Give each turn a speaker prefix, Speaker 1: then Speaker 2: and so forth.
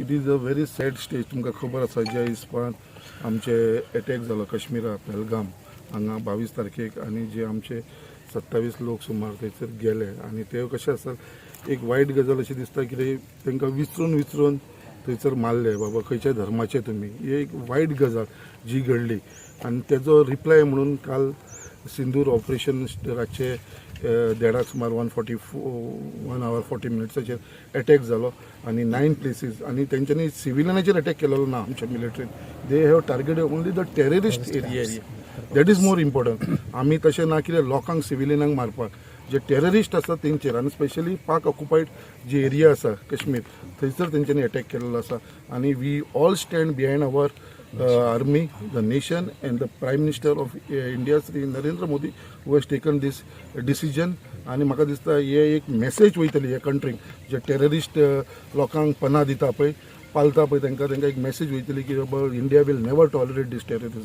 Speaker 1: It is a very sad stage. तुमकां खबर आसा ज्या हिसपान आमचे अटॅक जालो काश्मीरा पहलगाम हांगा 22 तारखेक आनी जे आमचे 27 लोक सुमार थंयसर गेले आनी ते कशें आसा एक वायट गजाल अशी दिसता कितें तांकां विचरून थंयसर मारले बाबा खंयच्या धर्माचे तुमी. ही एक वायट गजाल जी घडली आनी तेजो रिप्लाय म्हणून काल सिंदूर ऑपरेशन रातचे 1:30 सुमार 1 hour 40 minutes अटॅक जालो आनी 9 places आनी तेंच्यांनी सिव्हिलियनाचेर अटॅक केलेलो ना आमच्या मिलिटरीन. They have targeted only the terrorist area that is more important. आमी तशें ना कितें लोकांक सिव्हिलियनांक मारपाक जे टेररिस्ट आसा तेंचेर आनी स्पेशली पाक ऑक्युपायड जी एरिया आसा काश्मीर थंयसर तेंच्यांनी अटॅक केलेलो आसा आनी we all stand behind our army, the nation and the Prime Minister of India Sri Narendra Modi who has taken this decision. आणि म्हाका दिसता हे एक मेसेज वयतली ह्या कंट्रीक जे टेररिस्ट लोकांक पनाह दिता पळय पालता पळय तांकां एक मेसेज वयतली की बाबा India will never tolerate these terrorism.